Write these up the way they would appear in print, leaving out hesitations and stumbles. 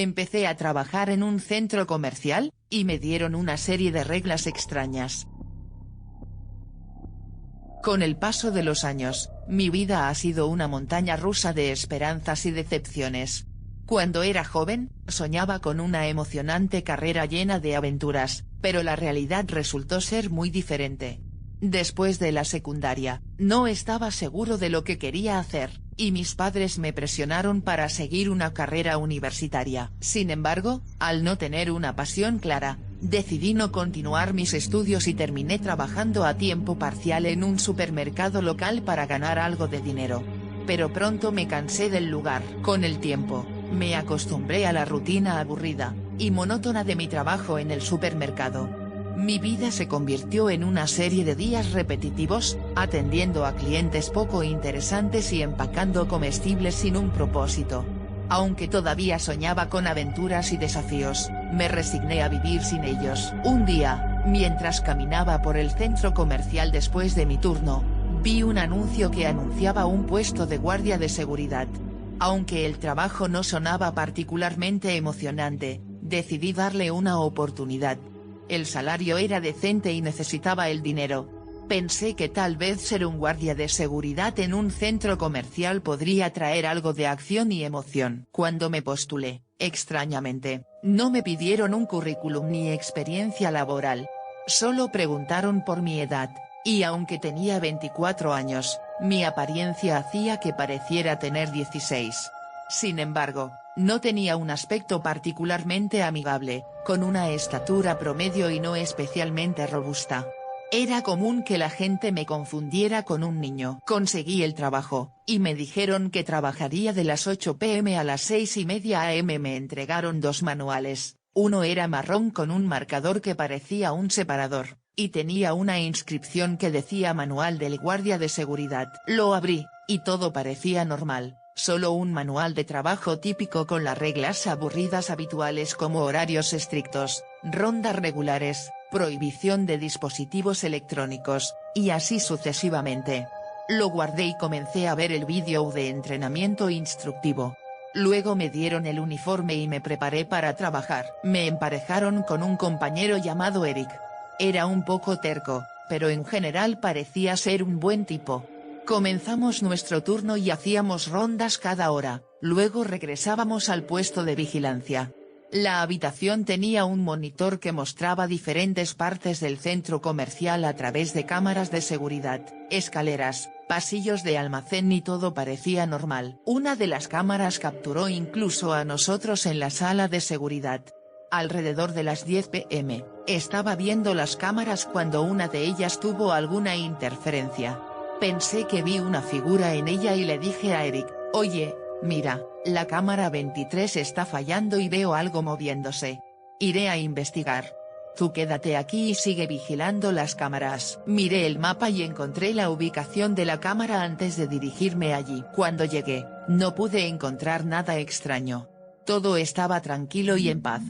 Empecé a trabajar en un centro comercial, y me dieron una serie de reglas extrañas. Con el paso de los años, mi vida ha sido una montaña rusa de esperanzas y decepciones. Cuando era joven, soñaba con una emocionante carrera llena de aventuras, pero la realidad resultó ser muy diferente. Después de la secundaria, no estaba seguro de lo que quería hacer, y mis padres me presionaron para seguir una carrera universitaria. Sin embargo, al no tener una pasión clara, decidí no continuar mis estudios y terminé trabajando a tiempo parcial en un supermercado local para ganar algo de dinero. Pero pronto me cansé del lugar. Con el tiempo, me acostumbré a la rutina aburrida y monótona de mi trabajo en el supermercado. Mi vida se convirtió en una serie de días repetitivos, atendiendo a clientes poco interesantes y empacando comestibles sin un propósito. Aunque todavía soñaba con aventuras y desafíos, me resigné a vivir sin ellos. Un día, mientras caminaba por el centro comercial después de mi turno, vi un anuncio que anunciaba un puesto de guardia de seguridad. Aunque el trabajo no sonaba particularmente emocionante, decidí darle una oportunidad. El salario era decente y necesitaba el dinero. Pensé que tal vez ser un guardia de seguridad en un centro comercial podría traer algo de acción y emoción. Cuando me postulé, extrañamente, no me pidieron un currículum ni experiencia laboral. Solo preguntaron por mi edad, y aunque tenía 24 años, mi apariencia hacía que pareciera tener 16. Sin embargo, no tenía un aspecto particularmente amigable, con una estatura promedio y no especialmente robusta. Era común que la gente me confundiera con un niño. Conseguí el trabajo, y me dijeron que trabajaría de las 8 p.m. a las 6:30 a.m. Me entregaron 2 manuales, uno era marrón con un marcador que parecía un separador, y tenía una inscripción que decía Manual del Guardia de Seguridad. Lo abrí, y todo parecía normal. Solo un manual de trabajo típico con las reglas aburridas habituales como horarios estrictos, rondas regulares, prohibición de dispositivos electrónicos, y así sucesivamente. Lo guardé y comencé a ver el vídeo de entrenamiento instructivo. Luego me dieron el uniforme y me preparé para trabajar. Me emparejaron con un compañero llamado Eric. Era un poco terco, pero en general parecía ser un buen tipo. Comenzamos nuestro turno y hacíamos rondas cada hora, luego regresábamos al puesto de vigilancia. La habitación tenía un monitor que mostraba diferentes partes del centro comercial a través de cámaras de seguridad, escaleras, pasillos de almacén y todo parecía normal. Una de las cámaras capturó incluso a nosotros en la sala de seguridad. Alrededor de las 10 p.m., estaba viendo las cámaras cuando una de ellas tuvo alguna interferencia. Pensé que vi una figura en ella y le dije a Eric, oye, mira, la cámara 23 está fallando y veo algo moviéndose. Iré a investigar. Tú quédate aquí y sigue vigilando las cámaras. Miré el mapa y encontré la ubicación de la cámara antes de dirigirme allí. Cuando llegué, no pude encontrar nada extraño. Todo estaba tranquilo y en paz.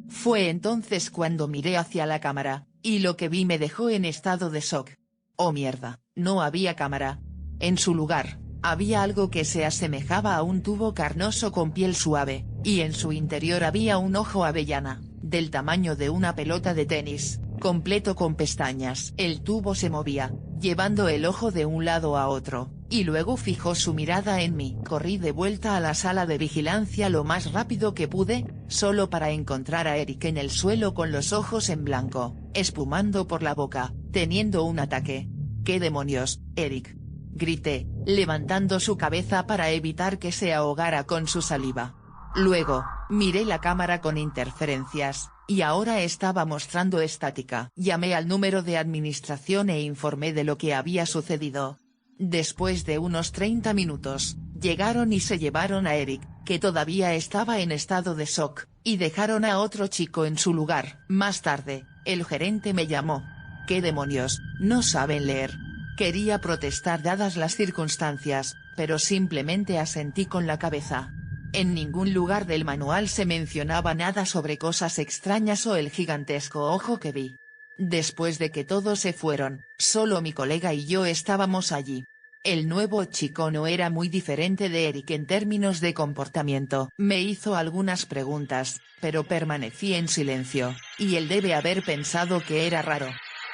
Fue entonces cuando miré hacia la cámara, y lo que vi me dejó en estado de shock. Oh mierda, no había cámara. En su lugar, había algo que se asemejaba a un tubo carnoso con piel suave, y en su interior había un ojo avellana, del tamaño de una pelota de tenis, completo con pestañas. El tubo se movía, llevando el ojo de un lado a otro, y luego fijó su mirada en mí. Corrí de vuelta a la sala de vigilancia lo más rápido que pude, solo para encontrar a Eric en el suelo con los ojos en blanco, espumando por la boca, teniendo un ataque. ¿Qué demonios, Eric? Grité, levantando su cabeza para evitar que se ahogara con su saliva. Luego, miré la cámara con interferencias, y ahora estaba mostrando estática. Llamé al número de administración e informé de lo que había sucedido. Después de unos 30 minutos, llegaron y se llevaron a Eric, que todavía estaba en estado de shock, y dejaron a otro chico en su lugar. Más tarde, el gerente me llamó. ¿Qué demonios, no saben leer? Quería protestar dadas las circunstancias, pero simplemente asentí con la cabeza. En ningún lugar del manual se mencionaba nada sobre cosas extrañas o el gigantesco ojo que vi. Después de que todos se fueron, solo mi colega y yo estábamos allí. El nuevo chico no era muy diferente de Eric en términos de comportamiento. Me hizo algunas preguntas, pero permanecí en silencio, y él debe haber pensado que era raro.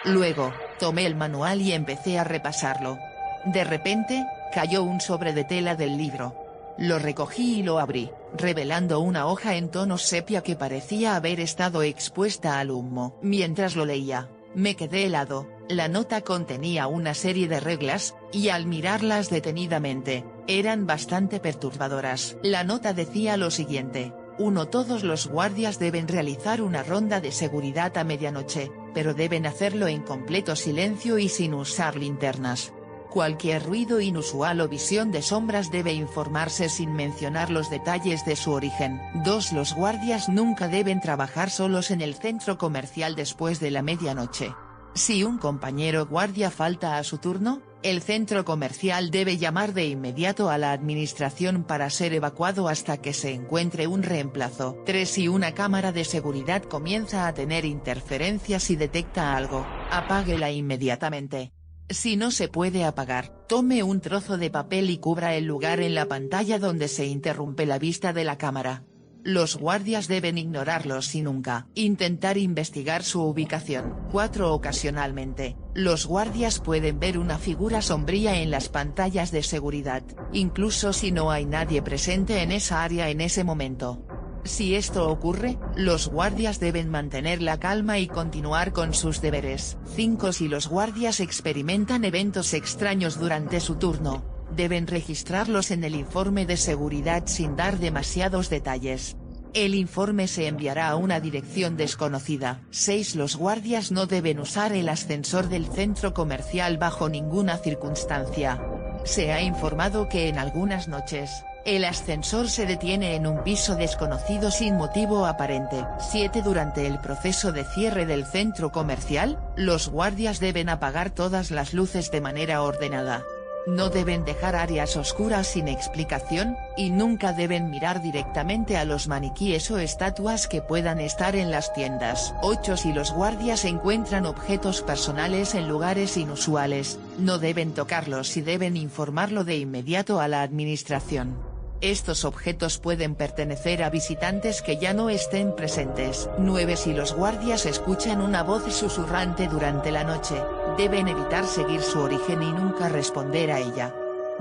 Luego, tomé el manual y empecé a repasarlo. De repente, cayó un sobre de tela del libro. Lo recogí y lo abrí, revelando una hoja en tono sepia que parecía haber estado expuesta al humo. Mientras lo leía, me quedé helado. La nota contenía una serie de reglas, y al mirarlas detenidamente, eran bastante perturbadoras. La nota decía lo siguiente: 1. Todos los guardias deben realizar una ronda de seguridad a medianoche, pero deben hacerlo en completo silencio y sin usar linternas. Cualquier ruido inusual o visión de sombras debe informarse sin mencionar los detalles de su origen. 2. Los guardias nunca deben trabajar solos en el centro comercial después de la medianoche. Si un compañero guardia falta a su turno, el centro comercial debe llamar de inmediato a la administración para ser evacuado hasta que se encuentre un reemplazo. 3. Si una cámara de seguridad comienza a tener interferencias y detecta algo, apáguela inmediatamente. Si no se puede apagar, tome un trozo de papel y cubra el lugar en la pantalla donde se interrumpe la vista de la cámara. Los guardias deben ignorarlos y nunca intentar investigar su ubicación. 4. Ocasionalmente, los guardias pueden ver una figura sombría en las pantallas de seguridad, incluso si no hay nadie presente en esa área en ese momento. Si esto ocurre, los guardias deben mantener la calma y continuar con sus deberes. 5. Si los guardias experimentan eventos extraños durante su turno, deben registrarlos en el informe de seguridad sin dar demasiados detalles. El informe se enviará a una dirección desconocida. 6. Los guardias no deben usar el ascensor del centro comercial bajo ninguna circunstancia. Se ha informado que en algunas noches, el ascensor se detiene en un piso desconocido sin motivo aparente. 7. Durante el proceso de cierre del centro comercial, los guardias deben apagar todas las luces de manera ordenada. No deben dejar áreas oscuras sin explicación, y nunca deben mirar directamente a los maniquíes o estatuas que puedan estar en las tiendas. 8. Si los guardias encuentran objetos personales en lugares inusuales, no deben tocarlos y deben informarlo de inmediato a la administración. Estos objetos pueden pertenecer a visitantes que ya no estén presentes. 9. Si los guardias escuchan una voz susurrante durante la noche, deben evitar seguir su origen y nunca responder a ella.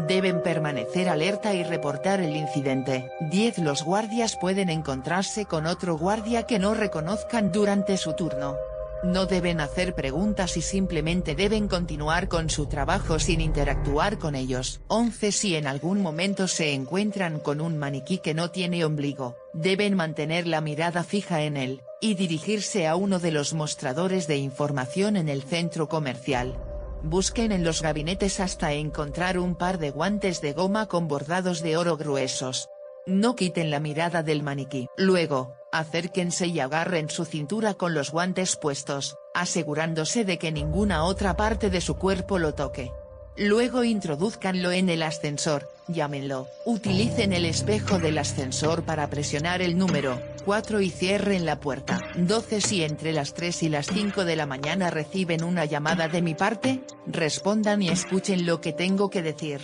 Deben permanecer alerta y reportar el incidente. 10. Los guardias pueden encontrarse con otro guardia que no reconozcan durante su turno. No deben hacer preguntas y simplemente deben continuar con su trabajo sin interactuar con ellos. 11. Si en algún momento se encuentran con un maniquí que no tiene ombligo, deben mantener la mirada fija en él, y dirigirse a uno de los mostradores de información en el centro comercial. Busquen en los gabinetes hasta encontrar un par de guantes de goma con bordados de oro gruesos. No quiten la mirada del maniquí. Luego, acérquense y agarren su cintura con los guantes puestos, asegurándose de que ninguna otra parte de su cuerpo lo toque. Luego introduzcanlo en el ascensor, llámenlo, utilicen el espejo del ascensor para presionar el número 4 y cierren la puerta. 12. Si entre las 3 y las 5 de la mañana reciben una llamada de mi parte, respondan y escuchen lo que tengo que decir.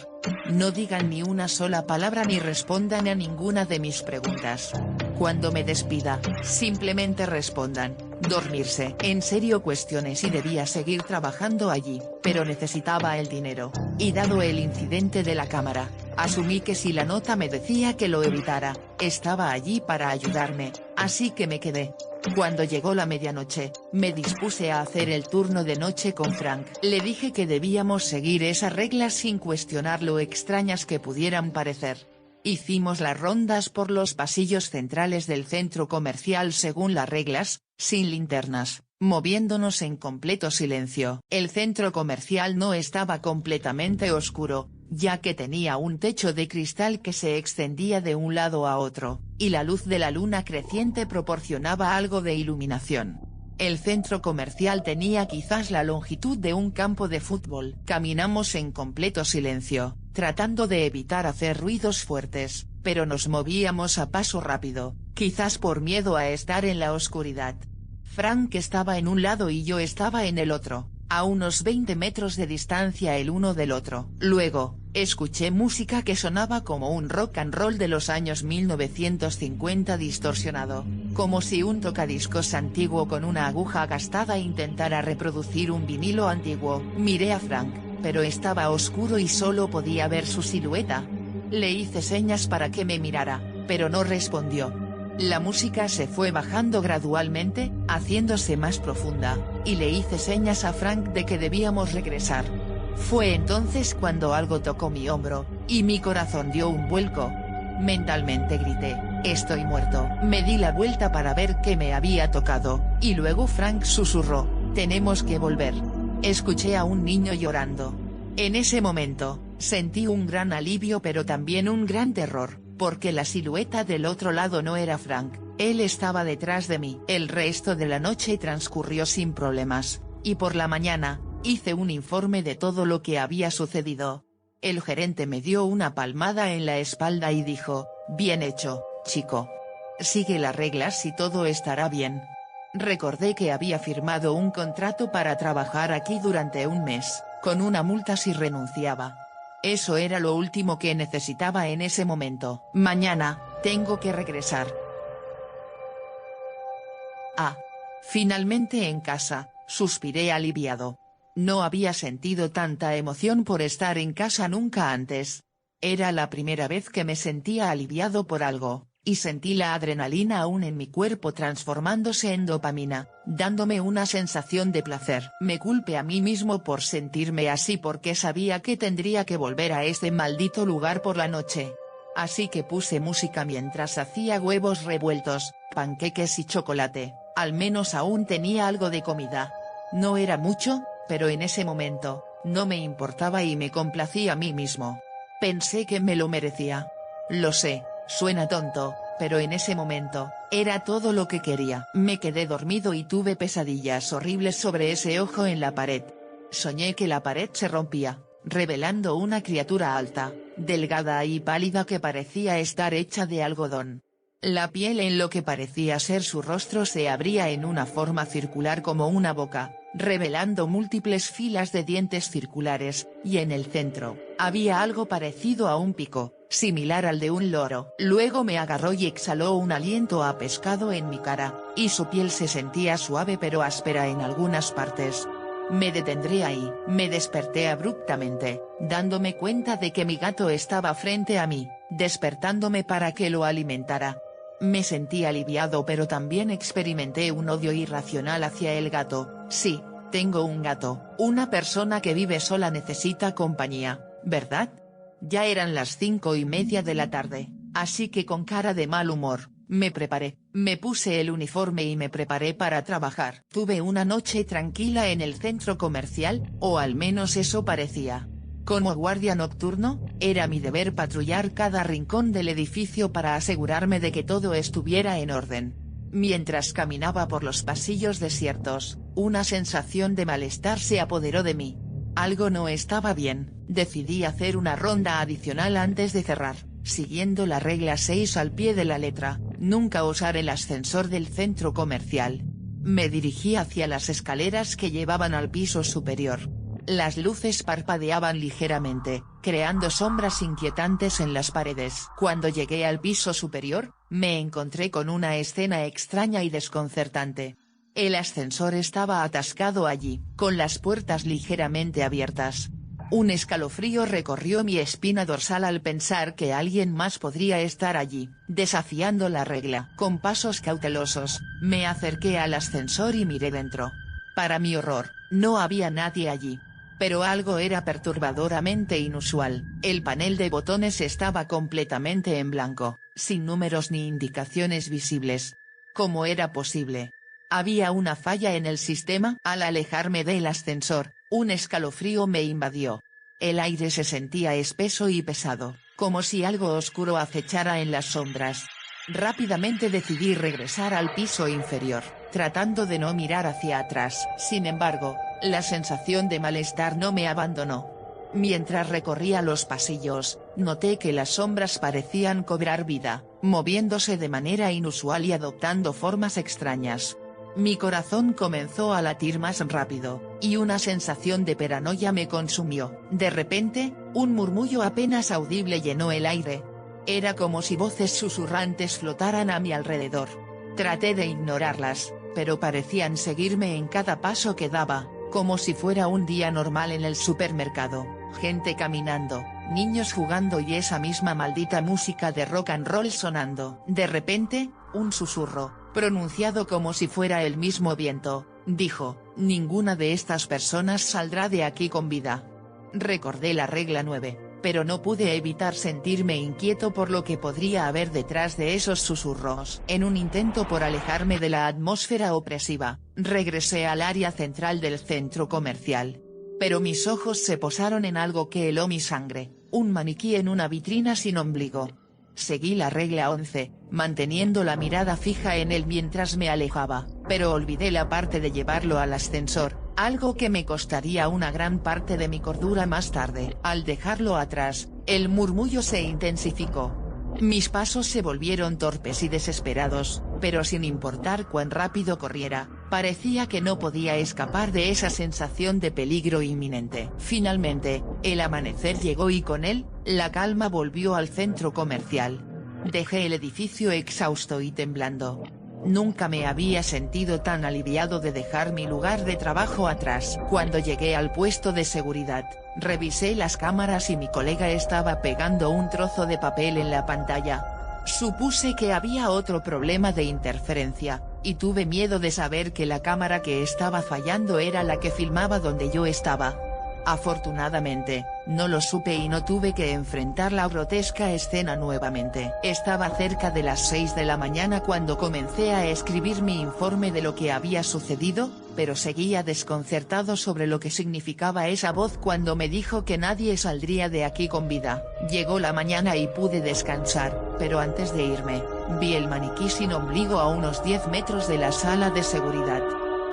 No digan ni una sola palabra ni respondan a ninguna de mis preguntas. Cuando me despida, simplemente respondan, dormirse. En serio cuestioné si debía seguir trabajando allí, pero necesitaba el dinero, y dado el incidente de la cámara, asumí que si la nota me decía que lo evitara, estaba allí para ayudarme, así que me quedé. Cuando llegó la medianoche, me dispuse a hacer el turno de noche con Frank. Le dije que debíamos seguir esas reglas sin cuestionar lo extrañas que pudieran parecer. Hicimos las rondas por los pasillos centrales del centro comercial según las reglas, sin linternas, moviéndonos en completo silencio. El centro comercial no estaba completamente oscuro, ya que tenía un techo de cristal que se extendía de un lado a otro, y la luz de la luna creciente proporcionaba algo de iluminación. El centro comercial tenía quizás la longitud de un campo de fútbol. Caminamos en completo silencio, tratando de evitar hacer ruidos fuertes, pero nos movíamos a paso rápido, quizás por miedo a estar en la oscuridad. Frank estaba en un lado y yo estaba en el otro, a unos 20 metros de distancia el uno del otro. Luego, Escuché música que sonaba como un rock and roll de los años 1950 distorsionado, como si un tocadiscos antiguo con una aguja gastada intentara reproducir un vinilo antiguo. Miré a Frank, pero estaba oscuro y solo podía ver su silueta. Le hice señas para que me mirara, pero no respondió. La música se fue bajando gradualmente, haciéndose más profunda, y le hice señas a Frank de que debíamos regresar. Fue entonces cuando algo tocó mi hombro, y mi corazón dio un vuelco. Mentalmente grité, estoy muerto. Me di la vuelta para ver qué me había tocado, y luego Frank susurró, tenemos que volver. Escuché a un niño llorando. En ese momento, sentí un gran alivio pero también un gran terror, porque la silueta del otro lado no era Frank, él estaba detrás de mí. El resto de la noche transcurrió sin problemas, y por la mañana, hice un informe de todo lo que había sucedido. El gerente me dio una palmada en la espalda y dijo, bien hecho, chico. Sigue las reglas y todo estará bien. Recordé que había firmado un contrato para trabajar aquí durante un mes, con una multa si renunciaba. Eso era lo último que necesitaba en ese momento. Mañana, tengo que regresar. Finalmente en casa, suspiré aliviado. No había sentido tanta emoción por estar en casa nunca antes. Era la primera vez que me sentía aliviado por algo, y sentí la adrenalina aún en mi cuerpo transformándose en dopamina, dándome una sensación de placer. Me culpé a mí mismo por sentirme así porque sabía que tendría que volver a ese maldito lugar por la noche. Así que puse música mientras hacía huevos revueltos, panqueques y chocolate, al menos aún tenía algo de comida. No era mucho, pero en ese momento, no me importaba y me complací a mí mismo. Pensé que me lo merecía. Lo sé, suena tonto, pero en ese momento, era todo lo que quería. Me quedé dormido y tuve pesadillas horribles sobre ese ojo en la pared. Soñé que la pared se rompía, revelando una criatura alta, delgada y pálida que parecía estar hecha de algodón. La piel en lo que parecía ser su rostro se abría en una forma circular como una boca, revelando múltiples filas de dientes circulares, y en el centro, había algo parecido a un pico, similar al de un loro. Luego me agarró y exhaló un aliento a pescado en mi cara, y su piel se sentía suave pero áspera en algunas partes. Me detendré ahí. Me desperté abruptamente, dándome cuenta de que mi gato estaba frente a mí, despertándome para que lo alimentara. Me sentí aliviado pero también experimenté un odio irracional hacia el gato. Sí, tengo un gato. Una persona que vive sola necesita compañía, ¿verdad? Ya eran las 5:30 de la tarde, así que con cara de mal humor, me preparé, me puse el uniforme y me preparé para trabajar. Tuve una noche tranquila en el centro comercial, o al menos eso parecía. Como guardia nocturno, era mi deber patrullar cada rincón del edificio para asegurarme de que todo estuviera en orden. Mientras caminaba por los pasillos desiertos, una sensación de malestar se apoderó de mí. Algo no estaba bien. Decidí hacer una ronda adicional antes de cerrar, siguiendo la regla 6 al pie de la letra, nunca usar el ascensor del centro comercial. Me dirigí hacia las escaleras que llevaban al piso superior. Las luces parpadeaban ligeramente, creando sombras inquietantes en las paredes. Cuando llegué al piso superior, me encontré con una escena extraña y desconcertante. El ascensor estaba atascado allí, con las puertas ligeramente abiertas. Un escalofrío recorrió mi espina dorsal al pensar que alguien más podría estar allí, desafiando la regla. Con pasos cautelosos, me acerqué al ascensor y miré dentro. Para mi horror, no había nadie allí. Pero algo era perturbadoramente inusual. El panel de botones estaba completamente en blanco, sin números ni indicaciones visibles. ¿Cómo era posible? ¿Había una falla en el sistema? Al alejarme del ascensor, un escalofrío me invadió. El aire se sentía espeso y pesado, como si algo oscuro acechara en las sombras. Rápidamente decidí regresar al piso inferior, tratando de no mirar hacia atrás. Sin embargo, la sensación de malestar no me abandonó. Mientras recorría los pasillos, noté que las sombras parecían cobrar vida, moviéndose de manera inusual y adoptando formas extrañas. Mi corazón comenzó a latir más rápido, y una sensación de paranoia me consumió. De repente, Un murmullo apenas audible llenó el aire. Era como si voces susurrantes flotaran a mi alrededor. Traté de ignorarlas, pero parecían seguirme en cada paso que daba, como si fuera un día normal en el supermercado, gente caminando, niños jugando y esa misma maldita música de rock and roll sonando. De repente, un susurro, pronunciado como si fuera el mismo viento, dijo: "Ninguna de estas personas saldrá de aquí con vida". Recordé la regla 9, pero no pude evitar sentirme inquieto por lo que podría haber detrás de esos susurros. En un intento por alejarme de la atmósfera opresiva, regresé al área central del centro comercial. Pero mis ojos se posaron en algo que heló mi sangre, un maniquí en una vitrina sin ombligo. Seguí la regla 11, manteniendo la mirada fija en él mientras me alejaba, pero olvidé la parte de llevarlo al ascensor, algo que me costaría una gran parte de mi cordura más tarde. Al dejarlo atrás, el murmullo se intensificó. Mis pasos se volvieron torpes y desesperados, pero sin importar cuán rápido corriera, parecía que no podía escapar de esa sensación de peligro inminente. Finalmente, el amanecer llegó y con él, la calma volvió al centro comercial. Dejé el edificio exhausto y temblando. Nunca me había sentido tan aliviado de dejar mi lugar de trabajo atrás. Cuando llegué al puesto de seguridad, revisé las cámaras y mi colega estaba pegando un trozo de papel en la pantalla. Supuse que había otro problema de interferencia, y tuve miedo de saber que la cámara que estaba fallando era la que filmaba donde yo estaba. Afortunadamente, no lo supe y no tuve que enfrentar la grotesca escena nuevamente. Estaba cerca de las 6 de la mañana cuando comencé a escribir mi informe de lo que había sucedido, pero seguía desconcertado sobre lo que significaba esa voz cuando me dijo que nadie saldría de aquí con vida. Llegó la mañana y pude descansar, pero antes de irme, vi el maniquí sin ombligo a unos 10 metros de la sala de seguridad.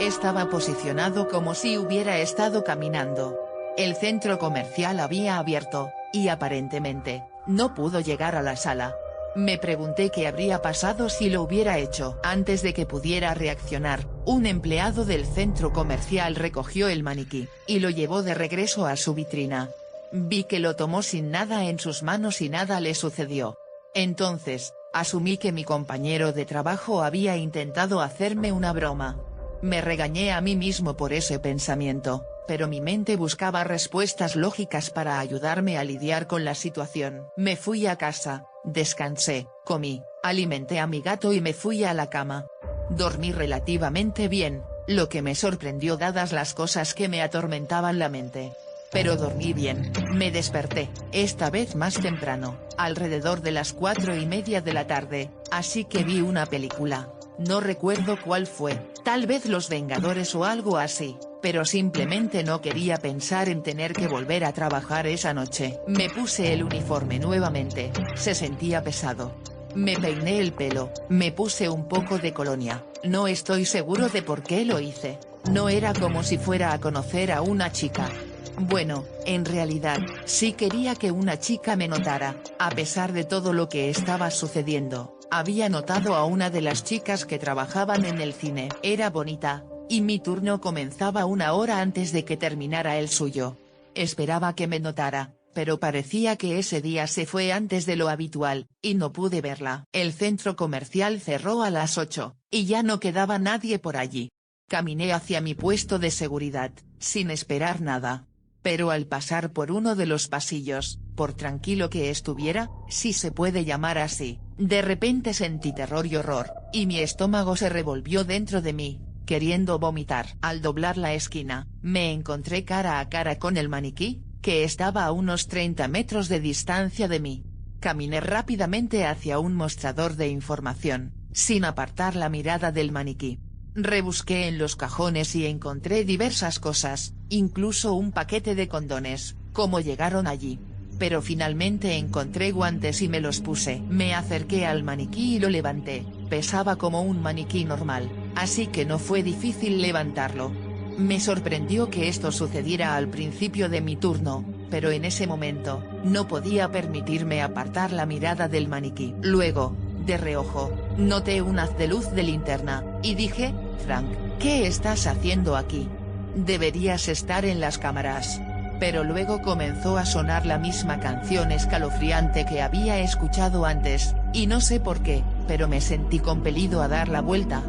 Estaba posicionado como si hubiera estado caminando. El centro comercial había abierto, y aparentemente, no pudo llegar a la sala. Me pregunté qué habría pasado si lo hubiera hecho. Antes de que pudiera reaccionar, un empleado del centro comercial recogió el maniquí, y lo llevó de regreso a su vitrina. Vi que lo tomó sin nada en sus manos y nada le sucedió. Entonces, asumí que mi compañero de trabajo había intentado hacerme una broma. Me regañé a mí mismo por ese pensamiento, pero mi mente buscaba respuestas lógicas para ayudarme a lidiar con la situación. Me fui a casa, descansé, comí, alimenté a mi gato y me fui a la cama. Dormí relativamente bien, lo que me sorprendió dadas las cosas que me atormentaban la mente. Pero dormí bien. Me desperté, esta vez más temprano, alrededor de las 4:30 de la tarde, así que vi una película. No recuerdo cuál fue, tal vez Los Vengadores o algo así, pero simplemente no quería pensar en tener que volver a trabajar esa noche. Me puse el uniforme nuevamente, se sentía pesado. Me peiné el pelo, me puse un poco de colonia, no estoy seguro de por qué lo hice, no era como si fuera a conocer a una chica. Bueno, en realidad, sí quería que una chica me notara, a pesar de todo lo que estaba sucediendo. Había notado a una de las chicas que trabajaban en el cine. Era bonita, y mi turno comenzaba una hora antes de que terminara el suyo. Esperaba que me notara, pero parecía que ese día se fue antes de lo habitual, y no pude verla. El centro comercial cerró a las 8, y ya no quedaba nadie por allí. Caminé hacia mi puesto de seguridad, sin esperar nada. Pero al pasar por uno de los pasillos, por tranquilo que estuviera, si se puede llamar así, de repente sentí terror y horror, y mi estómago se revolvió dentro de mí, queriendo vomitar. Al doblar la esquina, me encontré cara a cara con el maniquí, que estaba a unos 30 metros de distancia de mí. Caminé rápidamente hacia un mostrador de información, sin apartar la mirada del maniquí. Rebusqué en los cajones y encontré diversas cosas, incluso un paquete de condones. ¿Cómo llegaron allí? Pero finalmente encontré guantes y me los puse. Me acerqué al maniquí y lo levanté. Pesaba como un maniquí normal, así que no fue difícil levantarlo. Me sorprendió que esto sucediera al principio de mi turno, pero en ese momento, no podía permitirme apartar la mirada del maniquí. Luego, de reojo, noté un haz de luz de linterna, y dije: Frank, ¿qué estás haciendo aquí? Deberías estar en las cámaras. pero luego comenzó a sonar la misma canción escalofriante que había escuchado antes, y no sé por qué, pero me sentí compelido a dar la vuelta.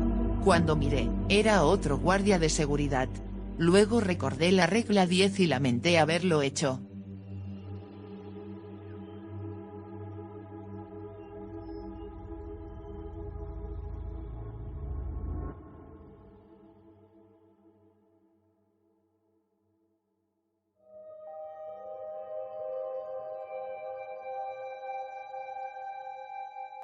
Cuando miré, era otro guardia de seguridad. Luego recordé la regla 10 y lamenté haberlo hecho.